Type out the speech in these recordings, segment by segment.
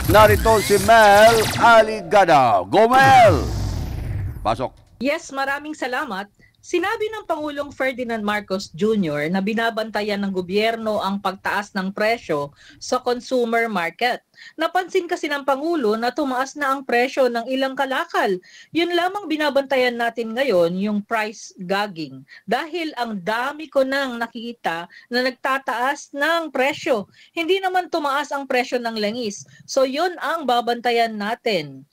narito si Mel Aligada. Go Mel! Pasok. Yes, maraming salamat. Sinabi ng Pangulong Ferdinand Marcos Jr. na binabantayan ng gobyerno ang pagtaas ng presyo sa consumer market. Napansin kasi ng Pangulo na tumaas na ang presyo ng ilang kalakal. Yun lamang binabantayan natin ngayon, yung price gouging. Dahil ang dami ko nang nakikita na nagtataas ng presyo. Hindi naman tumaas ang presyo ng langis. So yun ang babantayan natin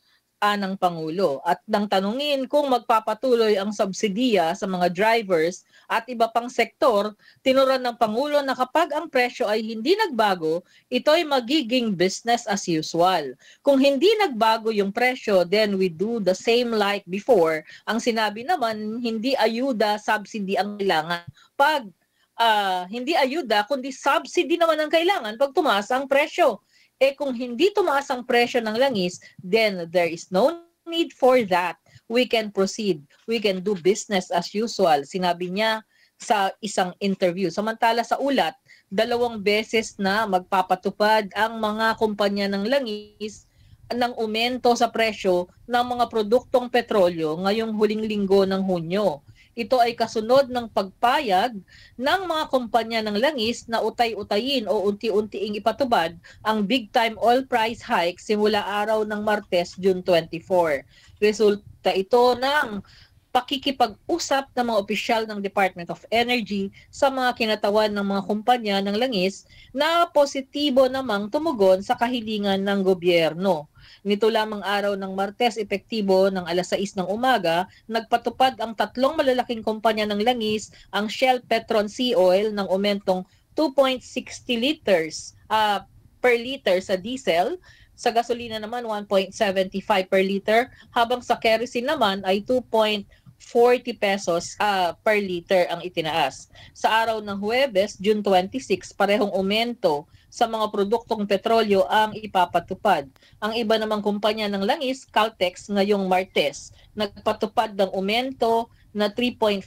ng Pangulo at nang tanungin kung magpapatuloy ang subsidiya sa mga drivers at iba pang sektor, tinuran ng Pangulo na kapag ang presyo ay hindi nagbago, ito ay magiging business as usual. Kung hindi nagbago yung presyo, then we do the same like before. Ang sinabi naman, hindi ayuda, subsidy ang kailangan. Pag hindi ayuda, kundi subsidy naman ang kailangan pag tumaas ang presyo. Kung hindi tumaas ang presyo ng langis, then there is no need for that. We can proceed. We can do business as usual. Sinabi niya sa isang interview. Samantala sa ulat, 2 beses na magpapatupad ang mga kumpanya ng langis ng aumento sa presyo ng mga produktong petrolyo ngayong huling linggo ng Hunyo. Ito ay kasunod ng pagpayag ng mga kumpanya ng langis na utay-utayin o unti-untiing ipatubad ang big-time oil price hike simula araw ng Martes, June 24. Resulta ito ng pakikipag-usap ng mga opisyal ng Department of Energy sa mga kinatawan ng mga kumpanya ng langis na positibo namang tumugon sa kahilingan ng gobyerno. Nito lamang araw ng Martes, epektibo ng alas 6 ng umaga, nagpatupad ang 3 malalaking kumpanya ng langis, ang Shell, Petron, Sea Oil, ng aumentong 2.60 liters per liter sa diesel. Sa gasolina naman, 1.75 per liter, habang sa kerosene naman ay 2.40 pesos per liter ang itinaas. Sa araw ng Huwebes, June 26, parehong aumento sa mga produktong petrolyo ang ipapatupad. Ang iba namang kumpanya ng langis, Caltex, ngayong Martes, nagpatupad ng aumento na 3.45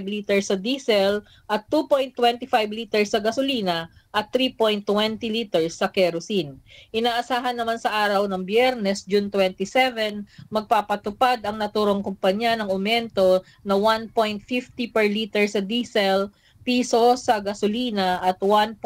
liters sa diesel at 2.25 liters sa gasolina at 3.20 liters sa kerosene. Inaasahan naman sa araw ng Biyernes, June 27, magpapatupad ang naturong kumpanya ng aumento na 1.50 per liter sa diesel, piso sa gasolina at 1.40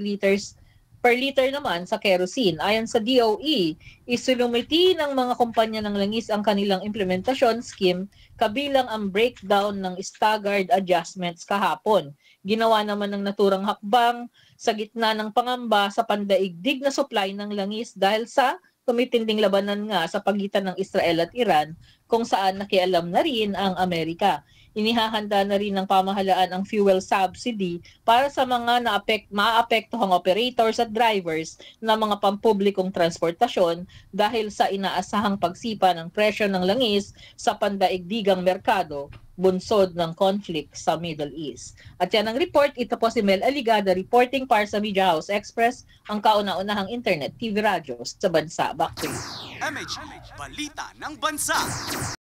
liters per liter naman sa kerosene. Ayon sa DOE, isinumiti ng mga kumpanya ng langis ang kanilang implementasyon scheme kabilang ang breakdown ng staggered adjustments kahapon. Ginawa naman ng naturang hakbang sa gitna ng pangamba sa pandaigdig na supply ng langis dahil sa tumitinding labanan nga sa pagitan ng Israel at Iran kung saan nakialam na rin ang Amerika. Inihahanda na rin ng pamahalaan ang fuel subsidy para sa mga maapektuhang operators at drivers ng mga pampublikong transportasyon dahil sa inaasahang pagsipa ng presyo ng langis sa pandaigdigang merkado bunsod ng conflict sa Middle East. At yan ang report. Ito po si Mel Aligada reporting para sa Media House Express, ang kauna-unahang internet TV radyo sa bansa. Back to you. MH, balita ng bansa.